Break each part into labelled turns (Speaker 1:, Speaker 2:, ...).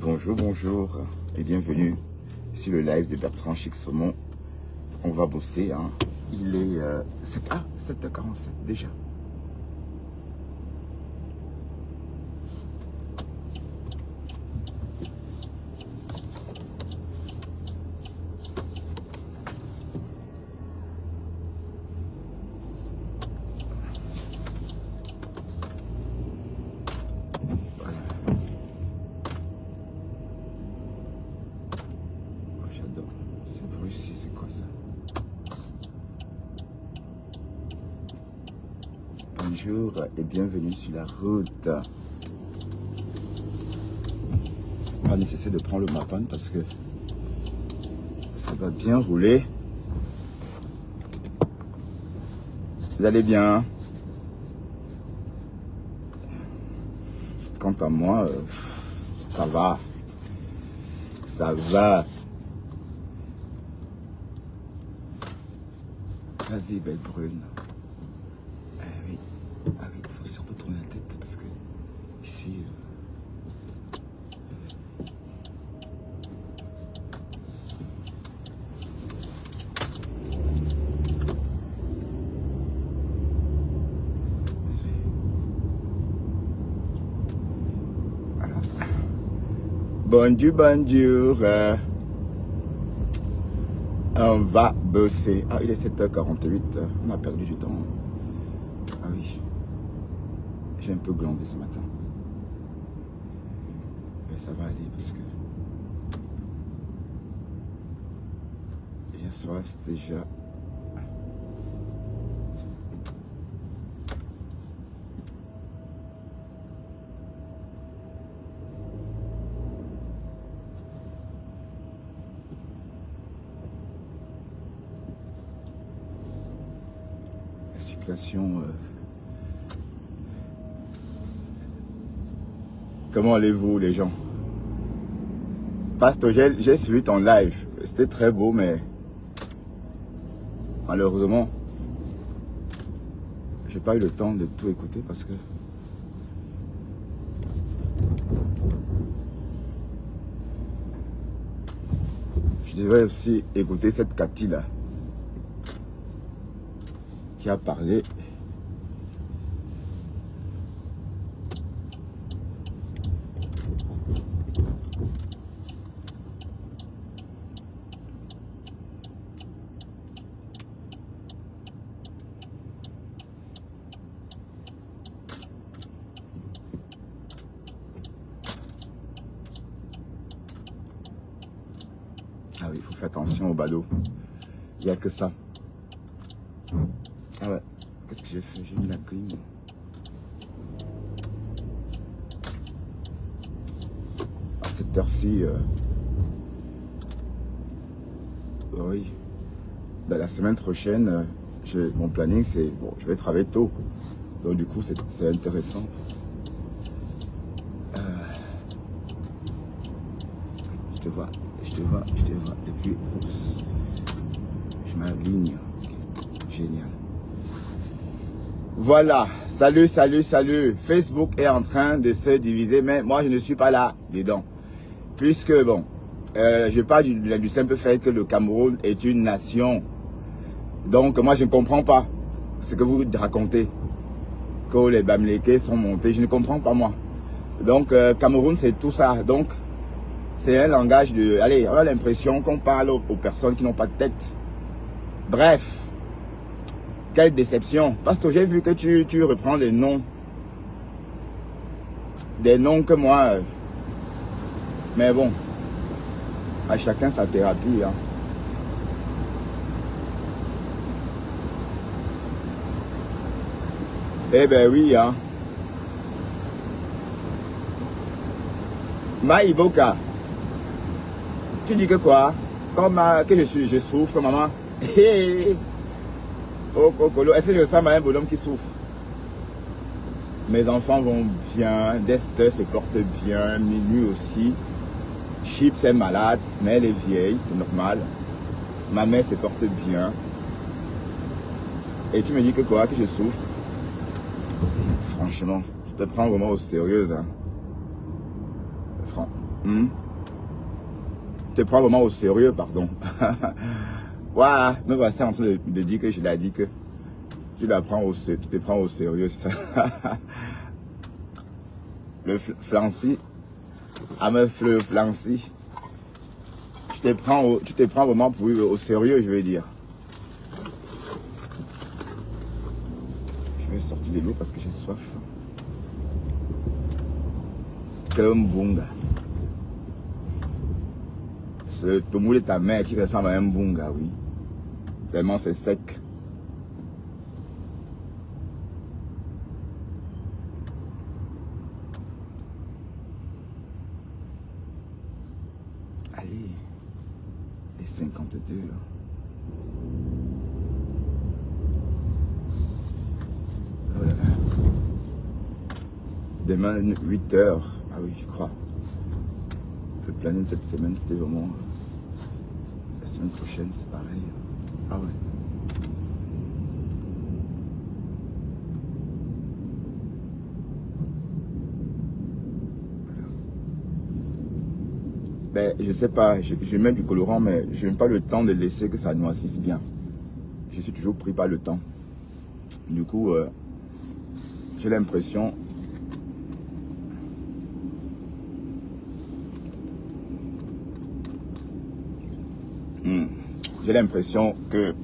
Speaker 1: Bonjour, bonjour et bienvenue sur le live de Bertrand Chic Saumon. On va bosser, hein. Il est 7h47 déjà. C'est quoi ça? Bonjour et bienvenue sur la route. Pas nécessaire de prendre le mapan parce que ça va bien rouler. Vous allez bien? Quant à moi, ça va. Ça va. Vas-y, belle brune. Ah oui, il faut surtout tourner la tête parce que ici. Voilà. Bonjour, bonjour. On va bosser. Ah, il est 7h48. On a perdu du temps. Ah oui. J'ai un peu glandé ce matin. Mais ça va aller parce que hier soir, c'était déjà... La circulation... Comment allez-vous les gens? Pastor, j'ai suivi ton live. C'était très beau, mais malheureusement, j'ai pas eu le temps de tout écouter parce que je devais aussi écouter cette Cathy là qui a parlé. Ah oui, il faut faire attention au ballot. Il n'y a que ça. Ah ouais, qu'est-ce que j'ai fait? J'ai mis la clim. À cette heure-ci, oui. Dans la semaine prochaine, mon planning, c'est... Bon, je vais travailler tôt. Donc du coup, c'est intéressant. Je te vois. Et puis, oups, je m'aligne. Okay. Génial. Voilà. Salut. Facebook est en train de se diviser, mais moi, je ne suis pas là dedans. Puisque, bon, je parle du simple fait que le Cameroun est une nation. Donc, moi, je ne comprends pas ce que vous racontez. Que les Bamileke sont montés. Je ne comprends pas, moi. Donc, Cameroun, c'est tout ça. Donc, c'est un langage de... Allez, on a l'impression qu'on parle aux personnes qui n'ont pas de tête. Bref. Quelle déception. Parce que j'ai vu que tu reprends des noms. Des noms que moi... mais bon. À chacun sa thérapie. Hein. Eh ben oui. Hein. Maïboka. Tu dis que quoi? Comme que je souffre, maman. Oh, Cocolo, est-ce que je ressemble à un bonhomme qui souffre? Mes enfants vont bien, Dester se porte bien, Minuit aussi. Chips est malade, mais elle est vieille, c'est normal. Ma mère se porte bien. Et tu me dis que quoi? Que je souffre? Franchement, je te prends vraiment au sérieux. Hein. te prends vraiment au sérieux, pardon. Voilà, me voici en train de dire que je l'ai dit que tu la prends tu te prends au sérieux, ça. Le flanci, à me le flanci, tu te prends vraiment au sérieux, je veux dire. Je vais sortir de l'eau parce que j'ai soif. Comme bunga. C'est le tomou de ta mère qui ressemble à un bunga, oui. Tellement c'est sec. Allez, les 52. Oh là là. Demain, 8 h. Ah oui, je crois. Le planning cette semaine, c'était vraiment... La semaine prochaine, c'est pareil. Ah ouais. Ben, je sais pas, je mets du colorant, mais je n'ai pas le temps de laisser que ça noircisse bien. Je suis toujours pris par le temps. Du coup, j'ai l'impression... J'ai l'impression que...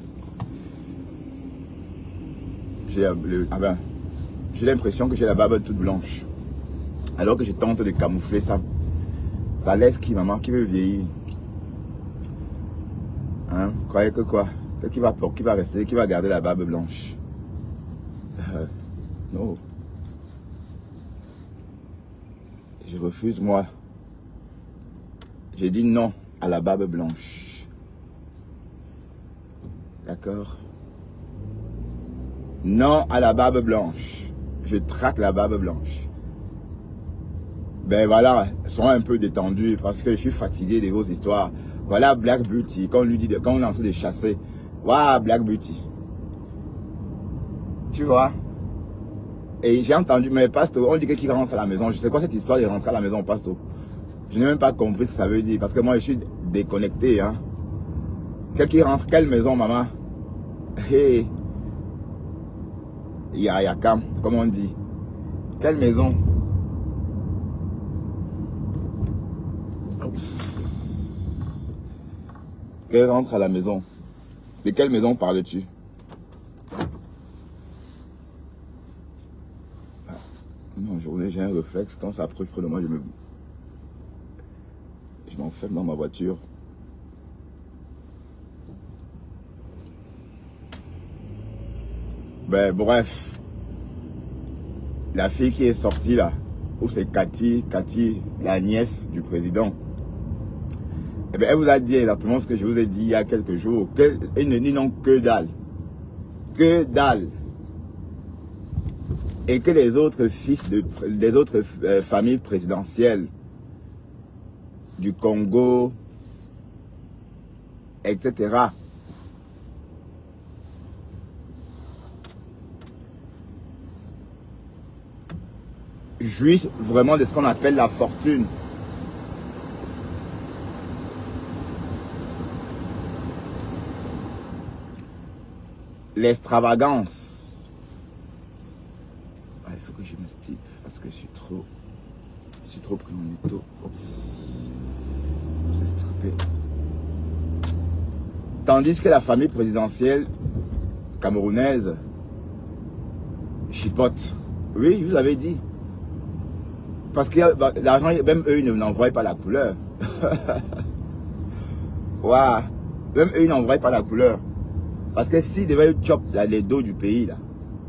Speaker 1: J'ai l'impression que j'ai la barbe toute blanche. Alors que je tente de camoufler ça. Ça laisse qui, maman, qui veut vieillir? Hein? Vous croyez que quoi? Qui va rester, qui va garder la barbe blanche? Non. Je refuse, moi. J'ai dit non à la barbe blanche. D'accord? Non à la barbe blanche. Je traque la barbe blanche. Ben voilà, sois un peu détendu parce que je suis fatigué de vos histoires. Voilà Black Beauty, quand on lui dit, quand on est en train de chasser. Waouh, Black Beauty. Tu vois? Et j'ai entendu, mais Pasto, on dit qu'il rentre à la maison. Je sais quoi cette histoire de rentrer à la maison, Pasto? Je n'ai même pas compris ce que ça veut dire parce que moi je suis déconnecté. Hein. Qui rentre, quelle maison, maman? Hey. Yayakam, comme on dit. Quelle maison? Qu'elle rentre à la maison. De quelle maison parles-tu? En journée, j'ai un réflexe. Quand ça approche près de moi, je m'enferme dans ma voiture. Ben bref. La fille qui est sortie là, ou c'est Cathy, la nièce du président. Eh bien, elle vous a dit exactement ce que je vous ai dit il y a quelques jours. Elle ne dit non que dalle. Que dalle. Et que les autres fils des autres familles présidentielles du Congo, etc. jouissent vraiment de ce qu'on appelle la fortune. L'extravagance. Ah, il faut que je m'estipe parce que je suis trop pris en étau. Oups. C'est strippé. Tandis que la famille présidentielle camerounaise chipote. Oui, je vous avais dit. Parce que l'argent, même eux, ils n'envoient pas la couleur. Waouh. Même eux, ils n'envoient pas la couleur. Parce que s'ils devaient chop les dos du pays, là,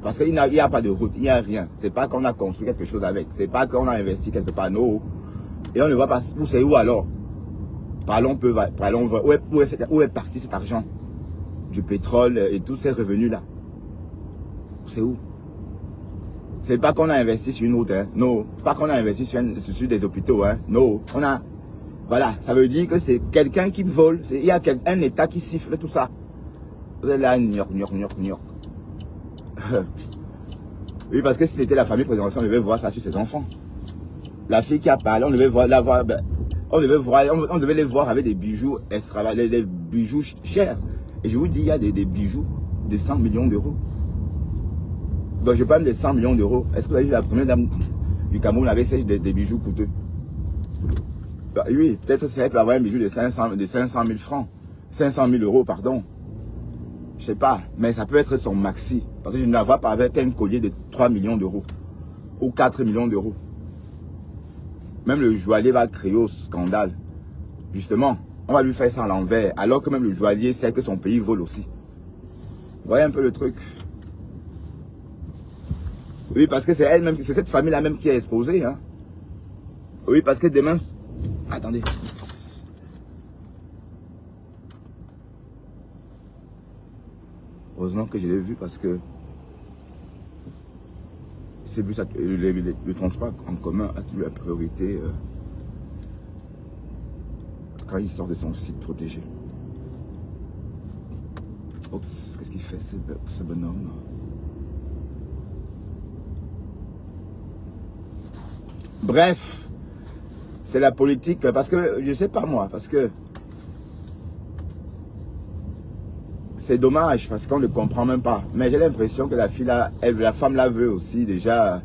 Speaker 1: parce qu'il n'y a pas de route, il n'y a rien. C'est pas qu'on a construit quelque chose avec. C'est pas qu'on a investi quelque part. Non. Et on ne voit pas où c'est où alors. Parlons peu, parlons. Où est parti cet argent? Du pétrole et tous ces revenus-là. C'est où? C'est pas qu'on a investi sur une route, hein. Non. Pas qu'on a investi sur des hôpitaux, hein. Non. On a. Voilà. Ça veut dire que c'est quelqu'un qui vole. Il y a un État qui siffle tout ça. Vous êtes là, New York. Oui, parce que si c'était la famille présidentielle, on devait voir ça sur ses enfants. La fille qui a parlé, on devait voir, on devait les voir avec des bijoux extravagants, des bijoux chers. Et je vous dis, il y a des bijoux de 100 millions d'euros. Donc je parle de 100 millions d'euros. Est-ce que vous avez vu la première dame du Cameroun avec des bijoux coûteux? Bah, oui, peut-être c'est elle peut avoir un bijou de 500 000 francs. 500 000 euros, pardon. Je sais pas, mais ça peut être son maxi. Parce que je ne la vois pas avec un collier de 3 millions d'euros. Ou 4 millions d'euros. Même le joaillier va crier au scandale. Justement, on va lui faire ça à l'envers. Alors que même le joaillier sait que son pays vole aussi. Vous voyez un peu le truc? Oui, parce que c'est elle-même, c'est cette famille-là même qui est exposée. Hein. Oui, parce que demain... Attendez. Heureusement que je l'ai vu parce que c'est plus le transport en commun a toujours la priorité quand il sort de son site protégé. Oups, qu'est-ce qu'il fait ce bonhomme? Bref, c'est la politique parce que je sais pas moi, parce que c'est dommage parce qu'on ne comprend même pas. Mais j'ai l'impression que la fille là, la femme là veut aussi déjà.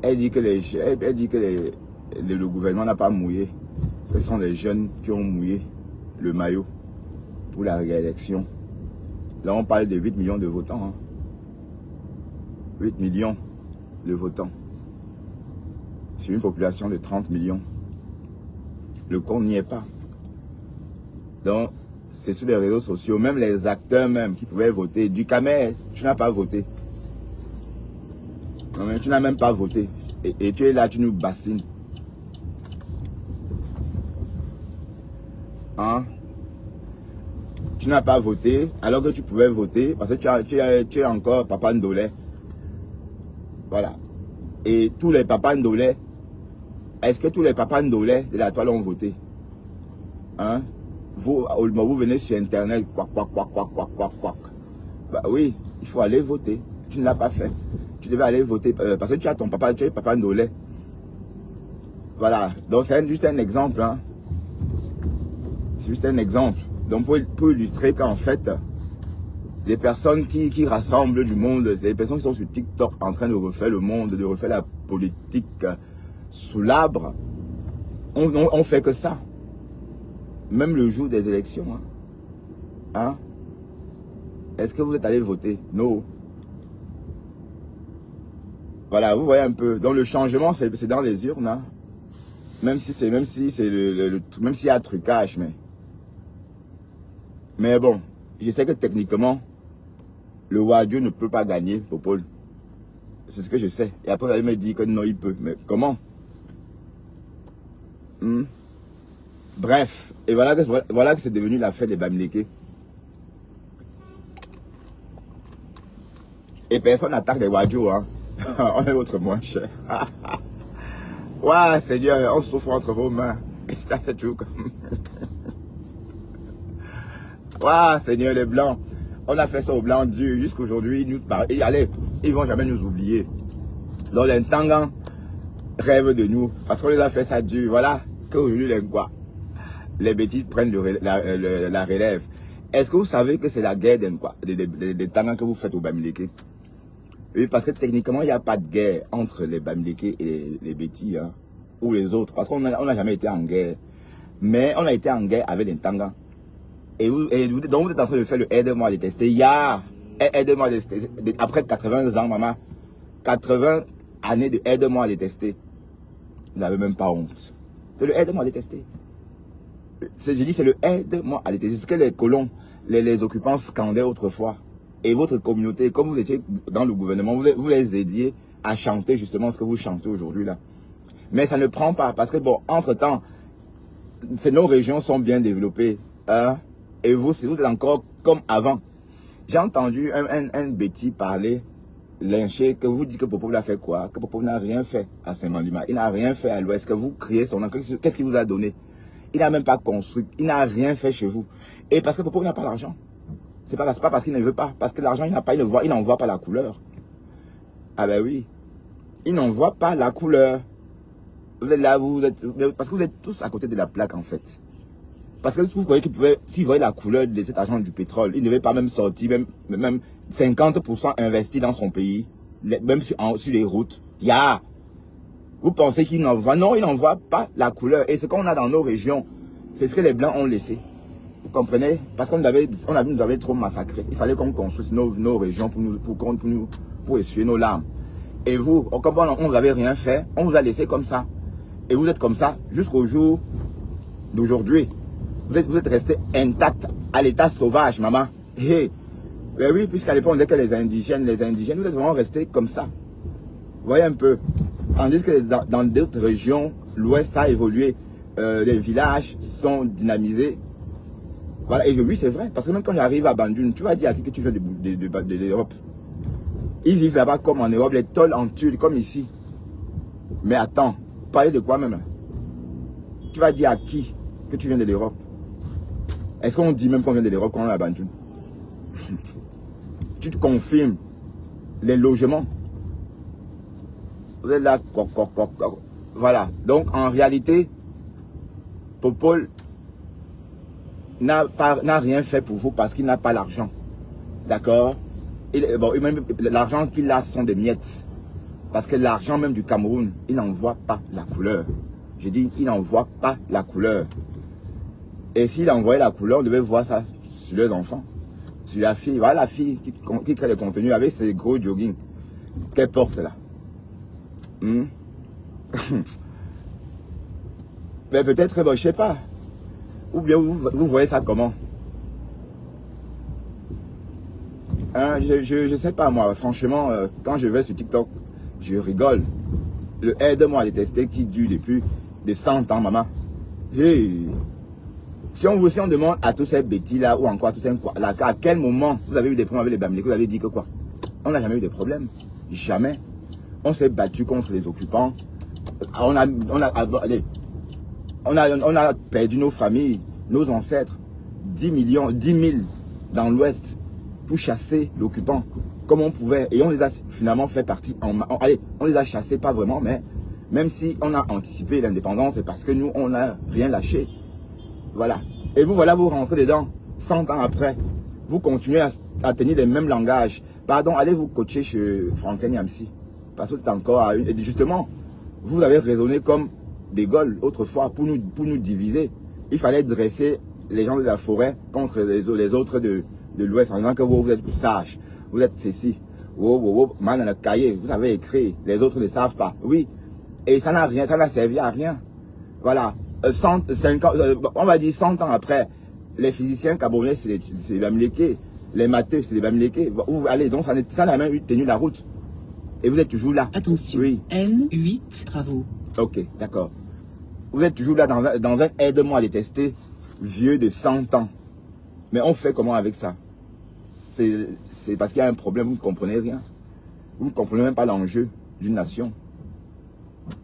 Speaker 1: Elle dit que le gouvernement n'a pas mouillé. Ce sont les jeunes qui ont mouillé le maillot pour la réélection. Là, on parle de 8 millions de votants. Hein. 8 millions de votants. Sur une population de 30 millions. Le compte n'y est pas. Donc, c'est sur les réseaux sociaux, même les acteurs même qui pouvaient voter. Du Camer, tu n'as pas voté. Non, mais tu n'as même pas voté. Et tu es là, tu nous bassines. Hein? Tu n'as pas voté alors que tu pouvais voter parce que tu es encore Papa Ndolé. Voilà. Et tous les Papa Ndolé, est-ce que tous les Papa Ndolé de la toile ont voté? Hein? Vous venez sur Internet, quack. Bah oui, il faut aller voter. Tu ne l'as pas fait. Tu devais aller voter parce que tu as ton papa, tu es Papa Ndolé. Voilà. Donc c'est juste un exemple. Hein. C'est juste un exemple. Donc pour illustrer qu'en fait, les personnes qui rassemblent du monde, les personnes qui sont sur TikTok en train de refaire le monde, de refaire la politique sous l'arbre, on fait que ça. Même le jour des élections. Hein? Est-ce que vous êtes allé voter? Non. Voilà, vous voyez un peu. Donc le changement, c'est dans les urnes. Hein? Même si s'il y a un trucage, mais bon, je sais que techniquement, le Ouadio ne peut pas gagner, Popol. C'est ce que je sais. Et après, elle me dit que non, il peut. Mais comment? Bref, et voilà que c'est devenu la fête des Bamileke. Et personne n'attaque les Ouadio, hein. On est autre moins cher. Ouais, Seigneur, on souffre entre vos mains. Et ça fait tout comme... Ouais, Seigneur, les Blancs. On a fait ça aux Blancs durs jusqu'aujourd'hui. Et allez, ils vont jamais nous oublier. Donc les Ntangans rêvent de nous. Parce qu'on les a fait ça dur. Voilà, qu'aujourd'hui les bêtises prennent la relève. Est-ce que vous savez que c'est la guerre des Ntangans que vous faites aux Bamileke? Oui, parce que techniquement, il n'y a pas de guerre entre les Bamileke et les Bétis, hein, ou les autres. Parce qu'on n'a jamais été en guerre. Mais on a été en guerre avec les Ntangans. Donc vous êtes en train de faire le aide-moi à détester. Aide-moi à détester. Après 80 ans, maman. 80 années de aide-moi à détester. Vous n'avez même pas honte. C'est le aide-moi à détester. Je dis c'est le aide-moi à détester. C'est ce que les colons, les occupants scandaient autrefois. Et votre communauté, comme vous étiez dans le gouvernement, vous les aidiez à chanter justement ce que vous chantez aujourd'hui là. Mais ça ne prend pas parce que bon, entre-temps, nos régions sont bien développées. Hein, et vous êtes encore comme avant. J'ai entendu un bêtis parler, lyncher, que vous dites que Popov a fait quoi? Que Popov n'a rien fait à Saint-Mandima. Il n'a rien fait à l'Ouest. Que vous criez son nom. Qu'est-ce qu'il vous a donné? Il n'a même pas construit. Il n'a rien fait chez vous. Et parce que Popov n'a pas l'argent. C'est pas parce qu'il ne veut pas. Parce que l'argent, il n'en voit pas la couleur. Ah ben oui. Il n'en voit pas la couleur. Vous êtes là, parce que vous êtes tous à côté de la plaque en fait. Parce que vous voyez qu'il pouvait, s'il voyait la couleur de cet argent du pétrole, il ne devait pas même sortir, même 50% investi dans son pays, même sur les routes. Vous pensez qu'il n'envoie? Non, il n'envoie pas la couleur. Et ce qu'on a dans nos régions, c'est ce que les Blancs ont laissé. Vous comprenez? Parce qu'on nous avait trop massacrés. Il fallait qu'on construise nos régions pour essuyer nos larmes. Et vous, comme on ne vous avait rien fait, on vous a laissé comme ça. Et vous êtes comme ça jusqu'au jour d'aujourd'hui. Vous êtes resté intact à l'état sauvage, maman. Hey. Ben oui, puisqu'à l'époque on disait que les indigènes, vous êtes vraiment restés comme ça. Vous voyez un peu. Tandis que dans d'autres régions, l'Ouest a évolué. Les villages sont dynamisés. Voilà, et oui, c'est vrai. Parce que même quand j'arrive à Bandung, tu vas dire à qui que tu viens de l'Europe. Ils vivent là-bas comme en Europe, les tôles en tulle, comme ici. Mais attends, parler de quoi même? Tu vas dire à qui que tu viens de l'Europe? Est-ce qu'on dit même qu'on vient de l'Europe quand on est à Bandung? Tu te confirmes les logements. Vous êtes là, voilà. Donc en réalité, Popol n'a rien fait pour vous parce qu'il n'a pas l'argent. D'accord? L'argent qu'il a sont des miettes. Parce que l'argent même du Cameroun, il n'en voit pas la couleur. J'ai dit, il n'en voit pas la couleur. Et s'il envoyait la couleur, on devait voir ça sur les enfants. Sur la fille. Voilà la fille qui crée le contenu avec ses gros jogging qu'elle porte là. Mais peut-être, je ne sais pas. Ou bien vous voyez ça comment? Hein, je ne sais pas moi. Franchement, quand je vais sur TikTok, je rigole. Le aide-moi à détester qui dure depuis des 100 ans, maman. Hey. Si on demande à tous ces bêtis là, ou encore à tous ces là, à quel moment vous avez eu des problèmes avec les Bamileke, vous avez dit que quoi? On n'a jamais eu de problème. Jamais. On s'est battu contre les occupants. On a perdu nos familles, nos ancêtres. 10 000 dans l'Ouest pour chasser l'occupant comme on pouvait. Et on les a finalement fait partie. On les a chassés, pas vraiment, mais même si on a anticipé l'indépendance, c'est parce que nous, on n'a rien lâché. Voilà. Et vous, voilà, vous rentrez dedans, 100 ans après. Vous continuez à tenir les mêmes langages. Pardon, allez vous coacher chez Franklin Yamsi. Parce que c'est encore à une... Et justement, vous avez raisonné comme De Gaulle autrefois pour nous diviser. Il fallait dresser les gens de la forêt contre les autres de l'Ouest en disant que vous êtes sages. Vous êtes ceci. Mal dans le cahier, vous avez écrit. Les autres ne savent pas. Oui. Et ça n'a servi à rien. Voilà. 50, on va dire 100 ans après, les physiciens camerounais, c'est les Bamileke. Les matheux, c'est les Bamileke. Allez, donc ça n'a même eu tenu la route. Et vous êtes toujours là.
Speaker 2: Attention.
Speaker 1: Oui.
Speaker 2: N8, travaux.
Speaker 1: Ok, d'accord. Vous êtes toujours là dans un aide-moi à détester vieux de 100 ans. Mais on fait comment avec ça? C'est parce qu'il y a un problème, vous ne comprenez rien. Vous ne comprenez même pas l'enjeu d'une nation.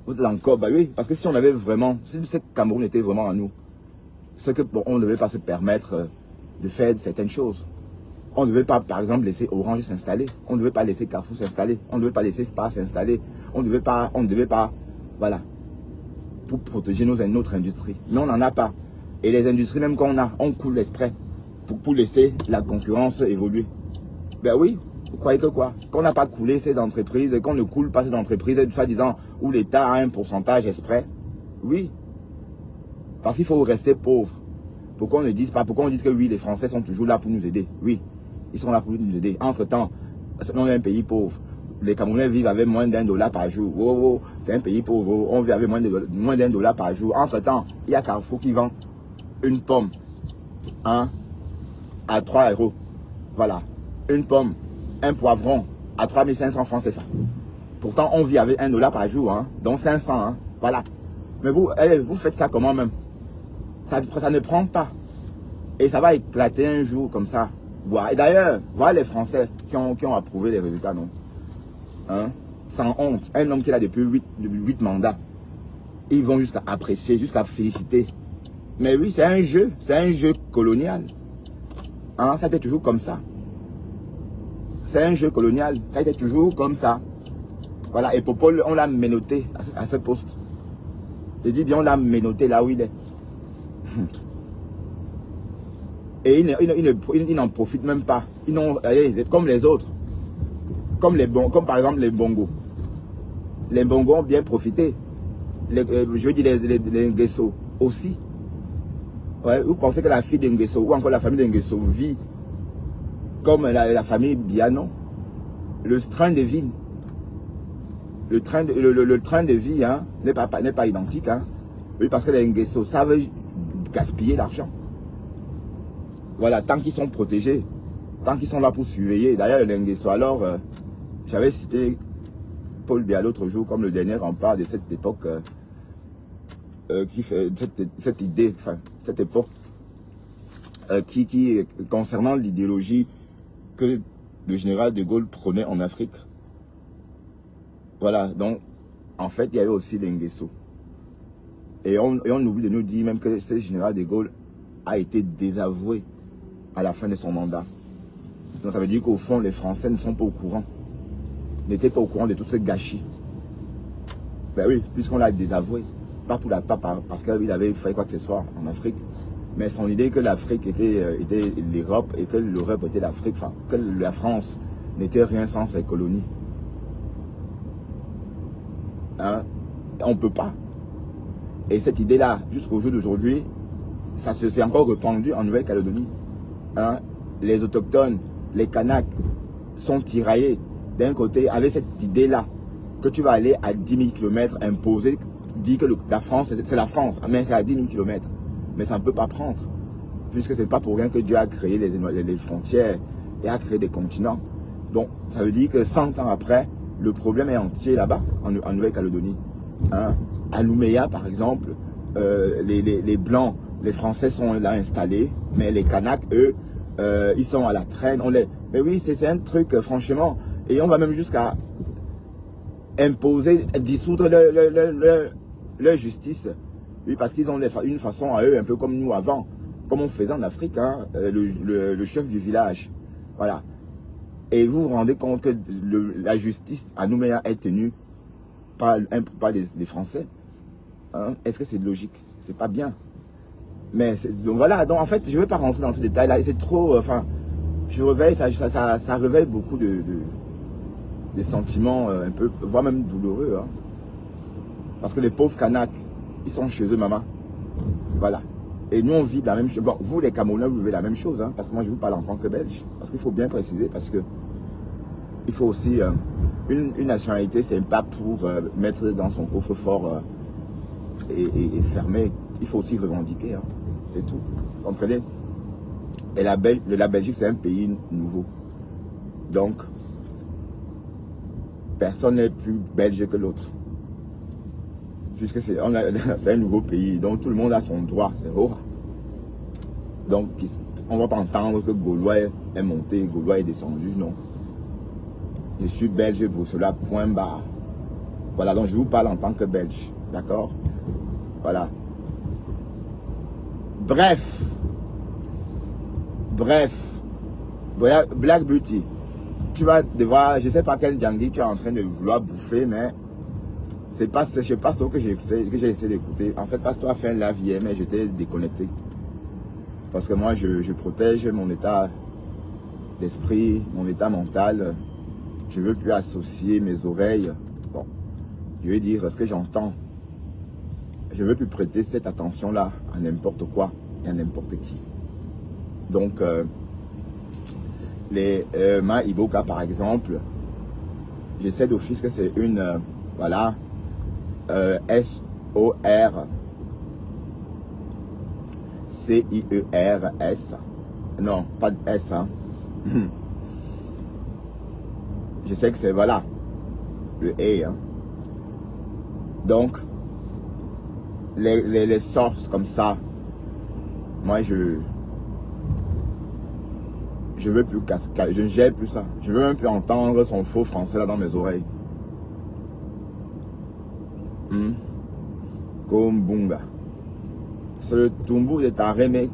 Speaker 1: Vous êtes encore, bah oui, parce que si on avait vraiment, si ce Cameroun était vraiment à nous, c'est que bon, on ne devait pas se permettre de faire certaines choses. On ne devait pas, par exemple, laisser Orange s'installer. On ne devait pas laisser Carrefour s'installer. On ne devait pas laisser Spar s'installer. On ne devait pas, voilà, pour protéger notre industrie. Mais on n'en a pas. Et les industries, même qu'on a, on coule l'exprès pour laisser la concurrence évoluer. Ben oui, vous croyez que quoi? Qu'on n'a pas coulé ces entreprises, qu'on ne coule pas ces entreprises, soi-disant, où l'État a un pourcentage exprès. Oui. Parce qu'il faut rester pauvre. Pourquoi on ne dise pas, pourquoi on dise que oui, les Français sont toujours là pour nous aider? Oui, ils sont là pour nous aider. Entre-temps, on est un pays pauvre. Les Camerounais vivent avec moins d'$1 par jour. Oh, c'est un pays pauvre. On vit avec moins d'$1 par jour. Entre-temps, il y a Carrefour qui vend une pomme à 3 €. Voilà. Une pomme, un poivron à 3500 francs CFA. Pourtant, on vit avec $1 par jour, hein, donc 500. Hein, voilà. Mais vous, allez, vous faites ça comment même? Ça ne prend pas. Et ça va éclater un jour comme ça. Et d'ailleurs, voilà les Français qui ont approuvé les résultats, non? Hein? Sans honte. Un homme qui est là depuis 8 mandats. Ils vont jusqu'à apprécier, jusqu'à féliciter. Mais oui, c'est un jeu colonial. Hein? Ça a été toujours comme ça. C'est un jeu colonial. Ça a été toujours comme ça. Voilà. Et Popol, on l'a menotté à ce poste. Je dis bien, on l'a menotté là où il est. Et ils n'en profitent même pas. Ils n'ont, comme les autres. Comme par exemple les Bongos. Les Bongos ont bien profité. Je veux dire les Nguesso aussi. Ouais, vous pensez que la fille d'Nguesso ou encore la famille d'Nguesso vit comme la famille Biano? Le train de vie. Le train de vie hein, n'est pas identique. Hein. Oui, parce que les Nguesso savent gaspiller l'argent. Voilà, tant qu'ils sont protégés, tant qu'ils sont là pour surveiller. D'ailleurs, les Nguesso, alors, j'avais cité Paul Biya l'autre jour comme le dernier rempart de cette époque, qui fait cette idée, enfin, cette époque, qui concernant l'idéologie que le général de Gaulle prônait en Afrique. Voilà, donc, en fait, il y avait aussi les Nguesso. Et on oublie de nous dire même que ce général de Gaulle a été désavoué à la fin de son mandat. Donc ça veut dire qu'au fond, les Français ne sont pas au courant. N'étaient pas au courant de tout ce gâchis. Ben oui, puisqu'on l'a désavoué. Pas parce qu'il avait fait quoi que ce soit en Afrique. Mais son idée que l'Afrique était l'Europe et que l'Europe était l'Afrique, enfin, que la France n'était rien sans ses colonies. Hein? On ne peut pas. Et cette idée-là, jusqu'au jour d'aujourd'hui, ça s'est encore répandu en Nouvelle-Calédonie. Hein? Les autochtones, les Kanaks sont tiraillés d'un côté avec cette idée-là que tu vas aller à 10 000 km imposer, dire que la France, c'est la France, mais c'est à 10 000 km. Mais ça ne peut pas prendre, puisque ce n'est pas pour rien que Dieu a créé les frontières et a créé des continents. Donc, ça veut dire que 100 ans après, le problème est entier là-bas, en Nouvelle-Calédonie. Hein? À Nouméa, par exemple, les Blancs, les Français sont là installés, mais les Kanaks, eux, ils sont à la traîne. Mais oui, c'est un truc, franchement, et on va même jusqu'à imposer, dissoudre leur justice. Oui, parce qu'ils ont une façon à eux, un peu comme nous avant, comme on faisait en Afrique, hein, le chef du village. Voilà. Et vous vous rendez compte que la justice à Nouméa est tenue par des Français. Hein? Est-ce que c'est logique? C'est pas bien. Mais donc voilà, donc en fait, je ne vais pas rentrer dans ces détails-là. C'est trop, enfin, ça réveille beaucoup de sentiments un peu, voire même douloureux. Hein? Parce que les pauvres Kanaks, ils sont chez eux, maman. Voilà. Et nous, on vit la même chose. Bon, vous, les Camerounais, vous vivez la même chose. Hein, parce que moi, je vous parle en tant que Belge. Parce qu'il faut bien préciser, parce que il faut aussi... une nationalité, c'est pas pour mettre dans son coffre-fort et fermer. Il faut aussi revendiquer. Hein, c'est tout. Vous comprenez? Et la Belgique, c'est un pays nouveau. Donc, personne n'est plus belge que l'autre. Puisque c'est un nouveau pays, donc tout le monde a son droit, c'est rare. Donc, on ne va pas entendre que Gaulois est monté, Gaulois est descendu, non. Je suis belge pour cela, point barre. Voilà, donc je vous parle en tant que belge, d'accord? Voilà. Bref, voilà, Black Beauty, tu vas devoir, je ne sais pas quel Djangui tu es en train de vouloir bouffer, mais c'est pas ce que j'ai essayé d'écouter. En fait, Pasteur a fait un live hier, mais j'étais déconnecté. Parce que moi, je protège mon état d'esprit, mon état mental. Je ne veux plus associer mes oreilles. Bon, je veux dire ce que j'entends. Je ne veux plus prêter cette attention-là à n'importe quoi et à n'importe qui. Donc, Ma Iboka, par exemple, je sais d'office que c'est une, voilà, S-O-R-C-I-E-R-S. Non, pas de S, hein. Je sais que c'est, voilà, le E, hein. Donc, les sources comme ça, moi, je veux plus je ne gère plus ça. Je veux même plus entendre son faux français là dans mes oreilles. Comme Bunga. C'est le Tumbu de Tareme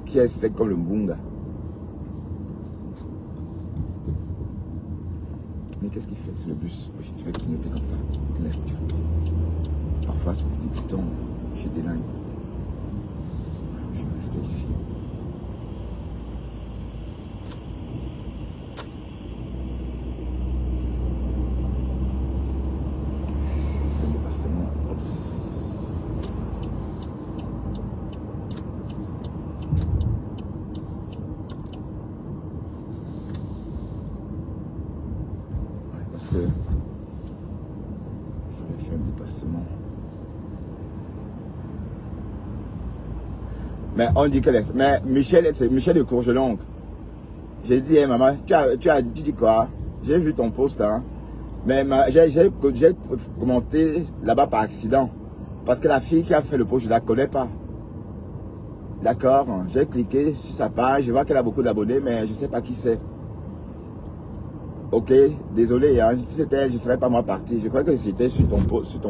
Speaker 1: qui est sec comme le Bunga. Mais qu'est-ce qu'il fait? C'est le bus. Oui, je vais clignoter comme ça. Il laisse tirer. Parfait. face des débutants, j'ai des lignes. Je vais rester ici. Un dépassement. Oups. Ouais, parce que il fallait faire un dépassement. Mais on dit que mais Michel, c'est Michel de Courgelongue. J'ai dit, hey, maman, tu dis quoi? J'ai vu ton post, hein. Mais j'ai commenté là-bas par accident. Parce que la fille qui a fait le post, je ne la connais pas. D'accord? J'ai cliqué sur sa page, je vois qu'elle a beaucoup d'abonnés, mais je ne sais pas qui c'est. Ok, désolé, hein. Si c'était elle, je ne serais pas moi parti. Je crois que c'était sur ton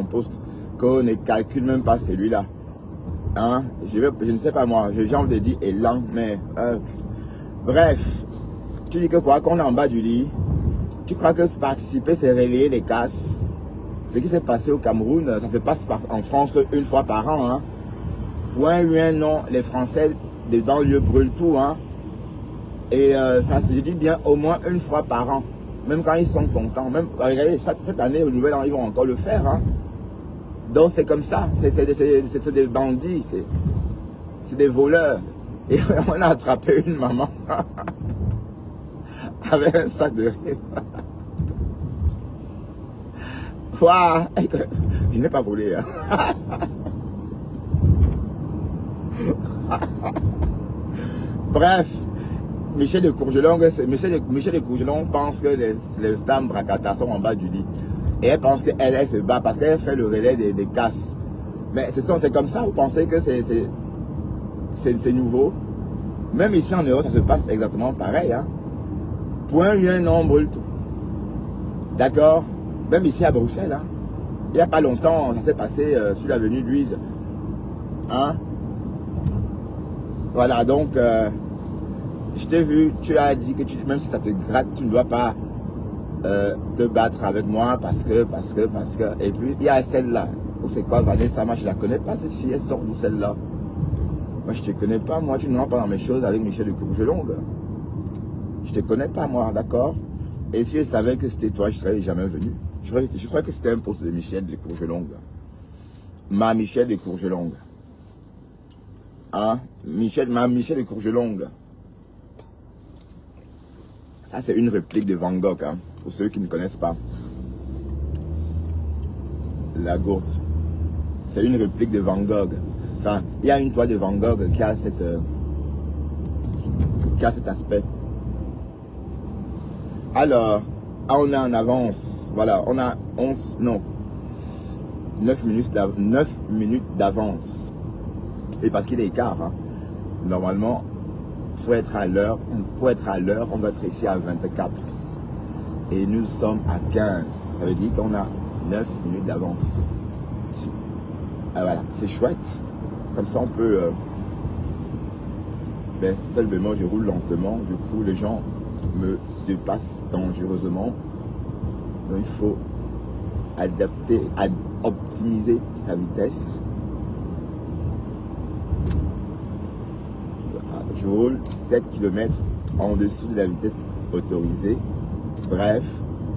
Speaker 1: post qu'on ne calcule même pas celui-là. Hein? Je ne sais pas moi, j'ai envie de dire élan, mais bref, tu dis que quoi, qu'on est en bas du lit, tu crois que participer c'est relayer les casses. Ce qui s'est passé au Cameroun, ça se passe en France une fois par an. Hein? Point lui non, les Français des banlieues brûlent tout. Hein? Et ça, je dis bien au moins une fois par an, même quand ils sont contents. Même, regardez, cette année, au Nouvel An, ils vont encore le faire. Hein? Donc c'est comme ça, c'est des bandits, c'est des voleurs. Et on a attrapé une maman avec un sac de riz. Waouh, je n'ai pas volé. Hein. Bref, Michel de Courgelongue pense que les stams Bracata sont en bas du lit. Et elle pense qu'elle se bat parce qu'elle fait le relais des casses. Mais c'est comme ça, vous pensez que c'est nouveau? Même ici en Europe, ça se passe exactement pareil. Hein? Point rien, non, brûle tout. D'accord? Même ici à Bruxelles, hein? Il n'y a pas longtemps, ça s'est passé sur l'avenue Louise. Hein? Voilà, donc, je t'ai vu, tu as dit que même si ça te gratte, tu ne dois pas te battre avec moi parce que. Et puis, il y a celle-là. C'est quoi, Vanessa? Moi, je la connais pas, cette fille. Elle sort d'où celle-là? Moi, je te connais pas. Moi, tu ne rentres pas dans mes choses avec Michel de Courgelongue. Je te connais pas, moi, d'accord? Et si je savais que c'était toi, je ne serais jamais venu. Je crois que c'était un poste de Michel de Courgelongue. Ma Michel de Courgelongue. Hein? Ma Michel de Courgelongue. Ça, c'est une réplique de Van Gogh, hein, pour ceux qui ne connaissent pas. La gourde. C'est une réplique de Van Gogh. Enfin, il y a une toile de Van Gogh qui a cet aspect. Alors, on est en avance. Voilà, on a 9 minutes d'avance. Et parce qu'il est écart, hein, normalement, pour être à l'heure, on doit être ici à 24. Et nous sommes à 15. Ça veut dire qu'on a 9 minutes d'avance. Ici. Ah, voilà, c'est chouette. Comme ça, on peut... seulement, je roule lentement. Du coup, les gens me dépassent dangereusement. Donc, il faut optimiser sa vitesse. Je roule 7 km en dessous de la vitesse autorisée. Bref,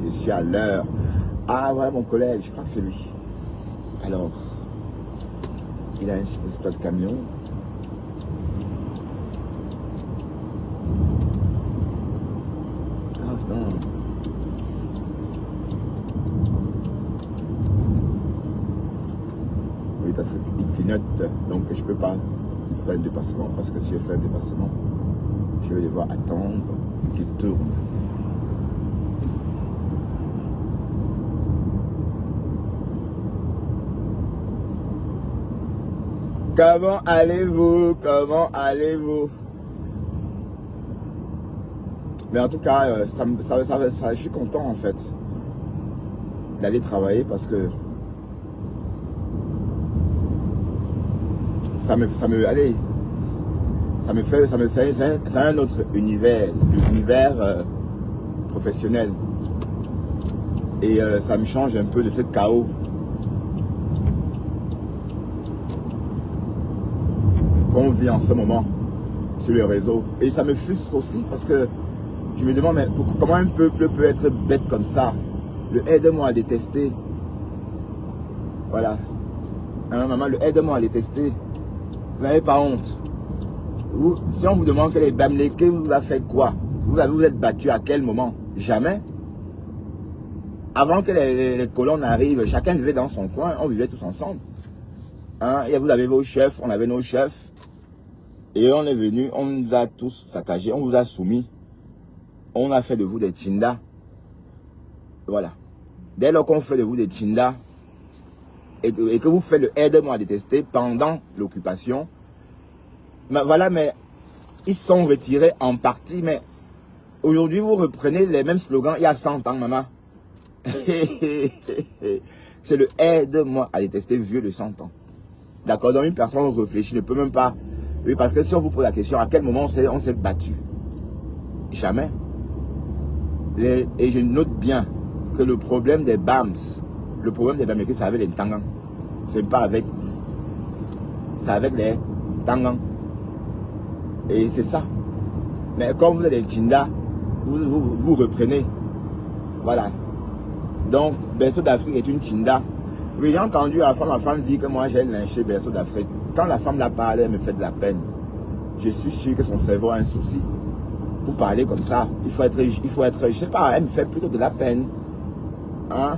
Speaker 1: je suis à l'heure. Ah, voilà mon collègue, je crois que c'est lui. Alors, il a un suppositoire de camion. Ah non. Oui, parce qu'il clignote, donc je ne peux pas faire un dépassement, parce que si je fais un dépassement, je vais devoir attendre qu'il tourne. Comment allez-vous? Comment allez-vous? Mais en tout cas, je suis content en fait d'aller travailler parce que c'est un autre univers, l'univers professionnel. Et ça me change un peu de ce chaos qu'on vit en ce moment sur les réseaux. Et ça me frustre aussi parce que je me demande mais comment un peuple peut être bête comme ça. Le aide-moi à détester. Voilà. Hein, maman, le aide-moi à détester. Vous n'avez pas honte. Vous, si on vous demande que les Bamileke vous a fait quoi? Vous êtes battu à quel moment? Jamais. Avant que les colons arrivent, chacun vivait dans son coin, on vivait tous ensemble. Hein, et vous avez vos chefs, on avait nos chefs. Et on est venu, on nous a tous saccagés, on vous a soumis. On a fait de vous des Tchinda. Voilà. Dès lors qu'on fait de vous des Tchinda, et que vous faites le aide-moi à détester pendant l'occupation, voilà, mais ils sont retirés en partie, mais aujourd'hui vous reprenez les mêmes slogans il y a 100 ans, maman. C'est le aide-moi à détester vieux de 100 ans. D'accord, donc une personne réfléchie ne peut même pas. Oui, parce que si on vous pose la question, à quel moment on s'est battu? Jamais. Et je note bien que le problème des BAMS, le problème des BAMS, c'est avec les Tangans. C'est pas avec vous. C'est avec les Tangans. Et c'est ça. Mais quand vous êtes des Tchinda, vous reprenez. Voilà. Donc, Berceau d'Afrique est une Tchinda. Oui, j'ai entendu la femme dire que moi j'ai lynché Berceau d'Afrique. Quand la femme la parle, elle me fait de la peine. Je suis sûr que son cerveau a un souci. Pour parler comme ça, il faut être, je sais pas, elle me fait plutôt de la peine. Hein?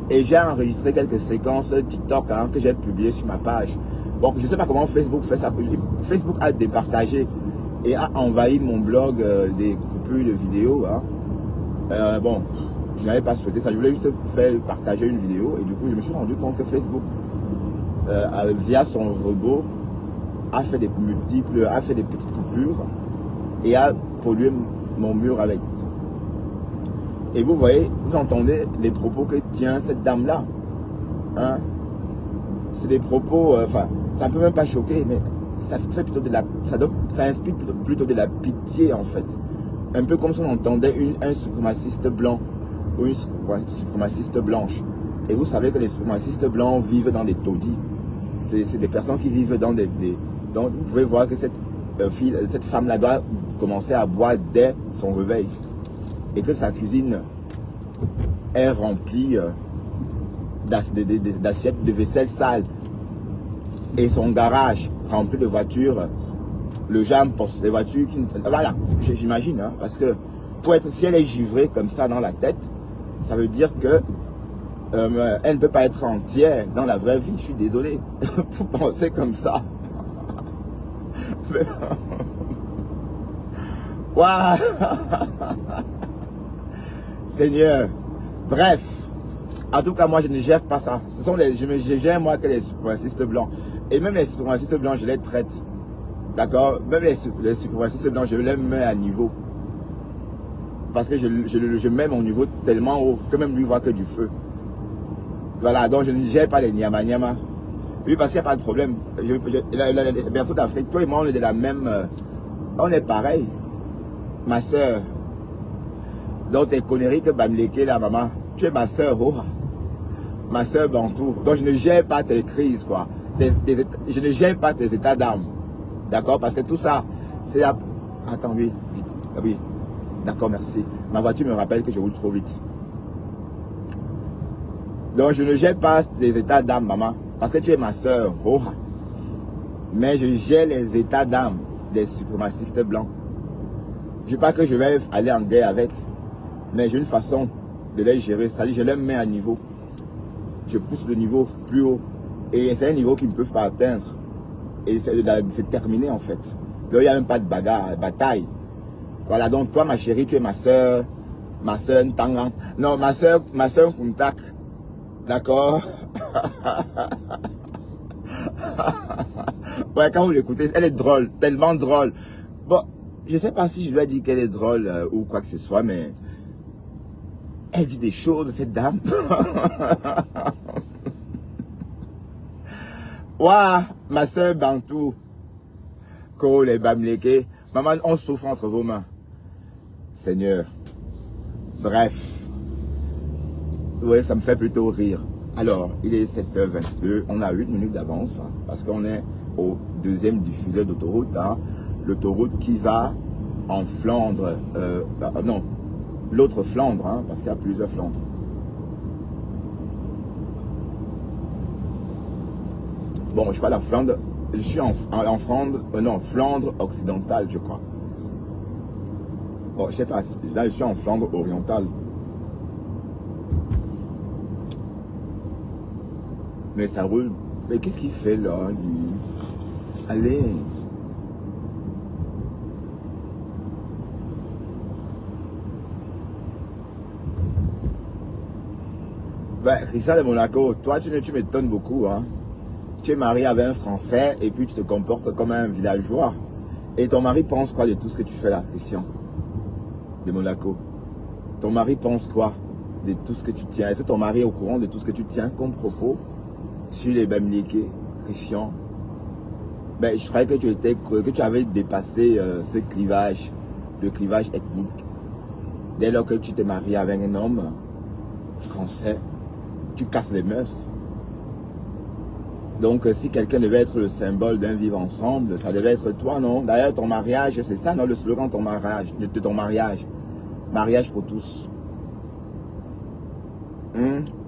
Speaker 1: Et j'ai enregistré quelques séquences TikTok hein, que j'ai publiées sur ma page. Bon, je sais pas comment Facebook fait ça. Facebook a départagé et a envahi mon blog des coupures de vidéos. Hein. Bon, je n'avais pas souhaité ça. Je voulais juste faire partager une vidéo. Et du coup, je me suis rendu compte que Facebook, via son robot, a fait des petites coupures et a pollué mon mur avec. Et vous voyez, vous entendez les propos que tient cette dame-là. Hein? C'est des propos, enfin, ça ne peut même pas choquer, mais ça fait plutôt de la, ça inspire plutôt de la pitié en fait. Un peu comme si on entendait un suprémaciste blanc ou une suprémaciste blanche. Et vous savez que les suprémacistes blancs vivent dans des taudis. C'est des personnes qui vivent dans donc vous pouvez voir que cette femme-là doit commencer à boire dès son réveil. Et que sa cuisine est remplie d'assiettes de vaisselle sale. Et son garage rempli de voitures. Le jam poste les voitures qui... Voilà, j'imagine. Hein, parce que si elle est givrée comme ça dans la tête, ça veut dire que elle ne peut pas être entière dans la vraie vie. Je suis désolé. Vous pensez comme ça. Waouh. Seigneur. Bref. En tout cas, moi, je ne gère pas ça. Je gère, moi, que les suprémacistes blancs. Et même les suprémacistes blancs, je les traite. D'accord? Même les suprémacistes blancs, je les mets à niveau. Parce que je mets mon niveau tellement haut que même lui voit que du feu. Voilà, donc je ne gère pas les nyama. Oui, parce qu'il n'y a pas de problème. Les Berceau d'Afrique, toi et moi, on est de la même... on est pareil. Ma soeur. Donc tes conneries que Bamileke là, maman. Tu es ma soeur, oh. Ma soeur Bantou. Donc je ne gère pas tes crises, quoi. Je ne gère pas tes états d'âme. D'accord? Parce que tout ça, c'est... Attends, oui, vite. Oui. D'accord, merci. Ma voiture me rappelle que je roule trop vite. Donc je ne gère pas tes états d'âme, maman. Parce que tu es ma soeur, oh. Mais je gère les états d'âme des suprémacistes blancs. Je ne dis pas que je vais aller en guerre avec. Mais j'ai une façon de les gérer. C'est-à-dire je les mets à niveau. Je pousse le niveau plus haut. Et c'est un niveau qu'ils ne peuvent pas atteindre. Et c'est terminé en fait. Là, il n'y a même pas de bagarre, bataille. Voilà, donc toi ma chérie, tu es ma soeur Ntangan. Non, ma soeur Kuntak. D'accord. Ouais, quand vous l'écoutez, elle est drôle, tellement drôle. Bon, je ne sais pas si je dois dire qu'elle est drôle ou quoi que ce soit, mais elle dit des choses, cette dame. Ouah, ma soeur Bantou, Ko les Bamileke, maman, on souffre entre vos mains. Seigneur. Bref. Oui, ça me fait plutôt rire. Alors, il est 7h22, on a 8 minutes d'avance, hein, parce qu'on au deuxième diffuseur d'autoroute, hein, l'autoroute qui va en Flandre, non, l'autre Flandre, hein, parce qu'il y a plusieurs Flandres. Bon, je suis pas la Flandre, je suis en Flandre, non, Flandre occidentale, je crois. Bon, je sais pas, là je suis en Flandre orientale. Mais ça roule. Mais qu'est-ce qu'il fait là, lui? Allez. Ben, Christian de Monaco, toi tu m'étonnes beaucoup, hein. Tu es marié avec un Français et puis tu te comportes comme un villageois. Et ton mari pense quoi de tout ce que tu fais là, Christian de Monaco? Ton mari pense quoi de tout ce que tu tiens? Est-ce que ton mari est au courant de tout ce que tu tiens comme propos sur les Bamileke, Christian? Ben, je croyais que tu avais dépassé ce clivage, le clivage ethnique. Dès lors que tu t'es marié avec un homme français, tu casses les mœurs. Donc, si quelqu'un devait être le symbole d'un vivre ensemble, ça devait être toi, non? D'ailleurs, ton mariage, c'est ça, non? Le slogan de ton mariage. Mariage pour tous.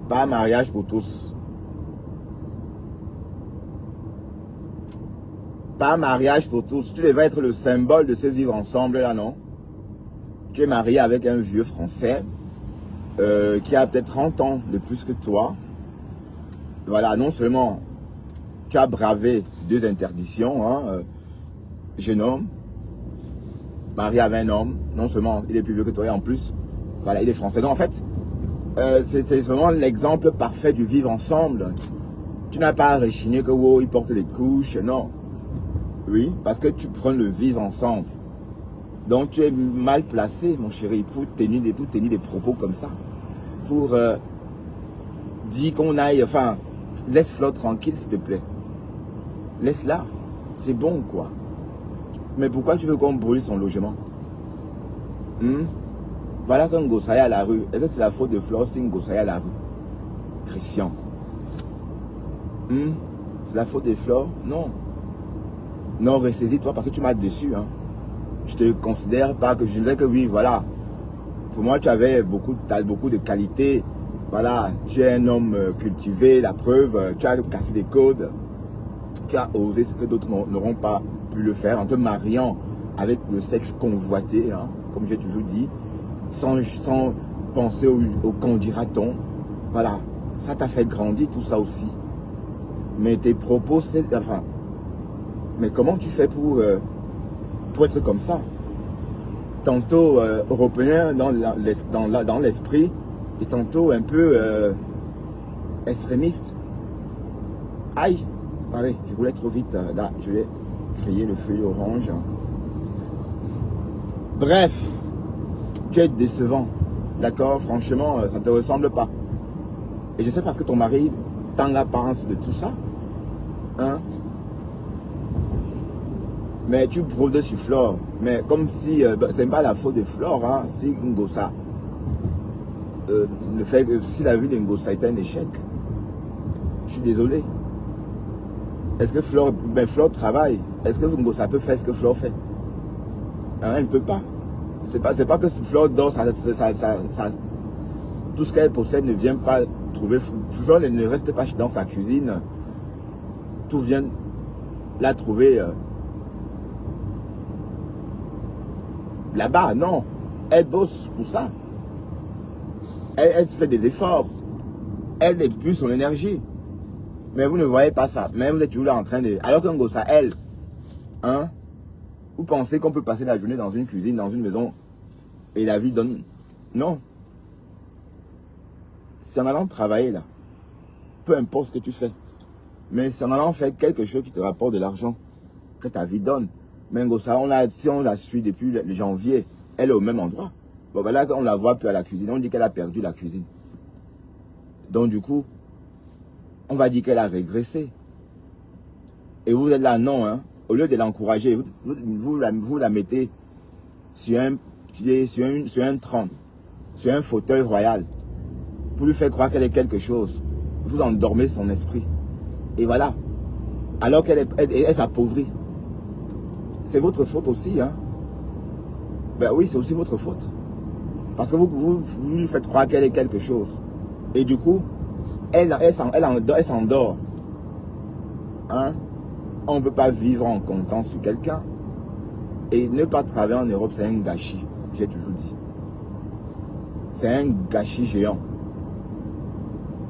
Speaker 1: Pas mariage pour tous. Pas mariage pour tous. Tu devais être le symbole de ce vivre ensemble, là, non? Tu es marié avec un vieux Français qui a peut-être 30 ans de plus que toi. Voilà, non seulement tu as bravé 2 interdictions, hein, jeune homme, marié avec un homme, non seulement il est plus vieux que toi, et en plus, voilà, il est français. Donc en fait, c'est vraiment l'exemple parfait du vivre ensemble. Tu n'as pas à rechigner que wow, il porte des couches, non. Oui, parce que tu prends le vivre ensemble. Donc tu es mal placé, mon chéri, pour tenir des propos comme ça. Pour dire qu'on aille, enfin, laisse Flo tranquille, s'il te plaît. Laisse-la. C'est bon, quoi. Mais pourquoi tu veux qu'on brûle son logement? Voilà qu'un Gossaï à la rue. Est-ce que c'est la faute de Flo si un Gossaï à la rue? Christian. C'est la faute de Flo? Non. Non, ressaisis-toi parce que tu m'as déçu. Hein. Je te considère pas que je disais que oui, voilà. Pour moi, tu avais beaucoup de qualités. Voilà, tu es un homme cultivé, la preuve, tu as cassé des codes. Tu as osé ce que d'autres n'auront pas pu le faire en te mariant avec le sexe convoité, hein, comme j'ai toujours dit, sans penser au qu'en dira-t-on. Voilà, ça t'a fait grandir tout ça aussi. Mais tes propos, c'est... Enfin, mais comment tu fais pour être comme ça? Tantôt européen dans l'esprit et tantôt un peu extrémiste. Aïe! Allez, je voulais trop vite. Là, je vais crier le feu orange. Bref, tu es décevant. D'accord? Franchement, ça ne te ressemble pas. Et je sais parce que ton mari t'en pense de tout ça. Hein? Mais tu brûles sur Flore. Mais comme si, c'est pas la faute de Flore, hein, si Ngossa, le fait que si la vie de Ngossa était un échec, je suis désolé. Est-ce que Flore travaille? Est-ce que Ngossa peut faire ce que Flore fait? Hein, elle ne peut pas. C'est pas que Flore dort, tout ce qu'elle possède ne vient pas trouver. Flore ne reste pas dans sa cuisine. Tout vient la trouver là-bas, non. Elle bosse pour ça. Elle fait des efforts. Elle épuise son énergie. Mais vous ne voyez pas ça. Mais vous êtes toujours là en train de... Alors qu'un gosse à elle, hein, vous pensez qu'on peut passer la journée dans une cuisine, dans une maison, et la vie donne... Non. C'est en allant travailler là. Peu importe ce que tu fais. Mais c'est en allant faire quelque chose qui te rapporte de l'argent que ta vie donne. Mais Ngossa, si on la suit depuis le janvier, elle est au même endroit. Bon, voilà qu'on la voit plus à la cuisine. On dit qu'elle a perdu la cuisine. Donc du coup, on va dire qu'elle a régressé. Et vous êtes là, non, hein. Au lieu de l'encourager, vous la mettez sur un pied, sur un trône, sur un fauteuil royal, pour lui faire croire qu'elle est quelque chose. Vous endormez son esprit. Et voilà. alors qu'elle s'appauvrit. C'est votre faute aussi, hein. Ben oui, c'est aussi votre faute. Parce que vous lui faites croire qu'elle est quelque chose. Et du coup, elle s'endort. Hein? On ne peut pas vivre en comptant sur quelqu'un. Et ne pas travailler en Europe, c'est un gâchis. J'ai toujours dit. C'est un gâchis géant.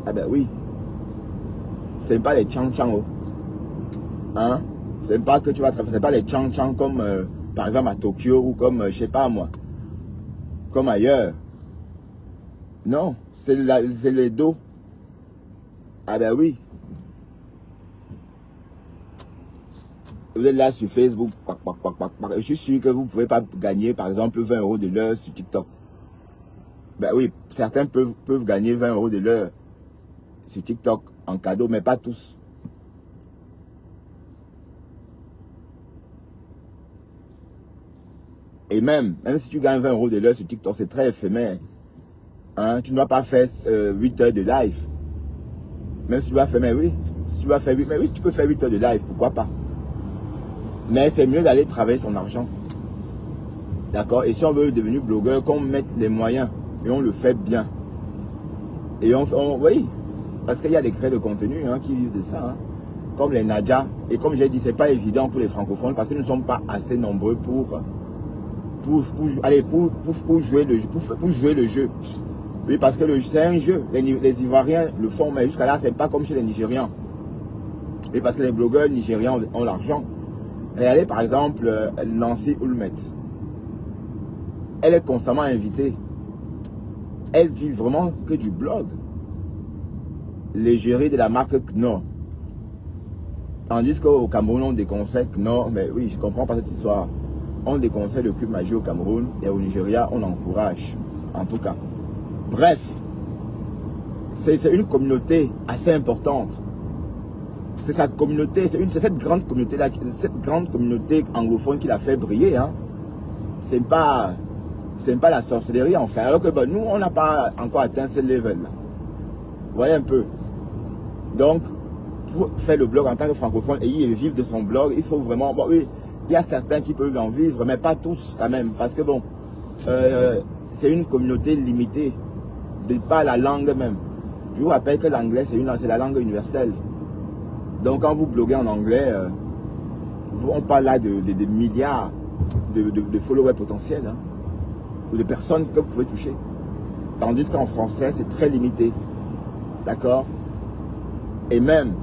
Speaker 1: Ah ben oui. C'est pas les tchang-tchang. Hein? C'est pas que tu vas travailler. C'est pas les tchang-tchang comme par exemple à Tokyo ou comme je sais pas moi. Comme ailleurs. Non, c'est les dos. Ah ben oui. Vous êtes là sur Facebook. Je suis sûr que vous ne pouvez pas gagner par exemple 20 € de l'heure sur TikTok. Ben oui, certains peuvent gagner 20 € de l'heure sur TikTok en cadeau, mais pas tous. Et même si tu gagnes 20 € de l'heure sur TikTok, c'est très éphémère. Hein? Tu ne dois pas faire 8 heures de live. Même si tu dois faire, mais oui, si tu dois faire 8, mais oui, tu peux faire 8 heures de live, pourquoi pas. Mais c'est mieux d'aller travailler son argent. D'accord? Et si on veut devenir blogueur, qu'on mette les moyens et on le fait bien. Et oui, parce qu'il y a des créateurs de contenu hein, qui vivent de ça. Hein. Comme les Nadia. Et comme j'ai dit, c'est pas évident pour les francophones parce que nous ne sommes pas assez nombreux pour jouer le jeu. Oui, parce que c'est un jeu. Les Ivoiriens le font, mais jusqu'à là, c'est pas comme chez les Nigérians. Et parce que les blogueurs nigérians ont l'argent. Regardez par exemple Nancy Oulmet. Elle est constamment invitée. Elle vit vraiment que du blog. L'égérie de la marque Knorr. Tandis qu'au Cameroun, on déconseille Knorr. Mais oui, je comprends pas cette histoire. On déconseille le cube magique au Cameroun et au Nigeria, on encourage. En tout cas. Bref, c'est une communauté assez importante. C'est sa communauté, c'est cette grande communauté-là, cette grande communauté anglophone qui l'a fait briller. Hein. C'est pas la sorcellerie en fait. Alors que ben, nous, on n'a pas encore atteint ce level-là. Vous voyez un peu. Donc, pour faire le blog en tant que francophone et y vivre de son blog, il faut vraiment... Bon, oui, il y a certains qui peuvent en vivre, mais pas tous quand même. Parce que bon, c'est une communauté limitée. De pas la langue même. Je vous rappelle que l'anglais, c'est la langue universelle. Donc quand vous bloguez en anglais, on parle là de milliards de followers potentiels. Hein, ou de personnes que vous pouvez toucher. Tandis qu'en français, c'est très limité. D'accord? Et même,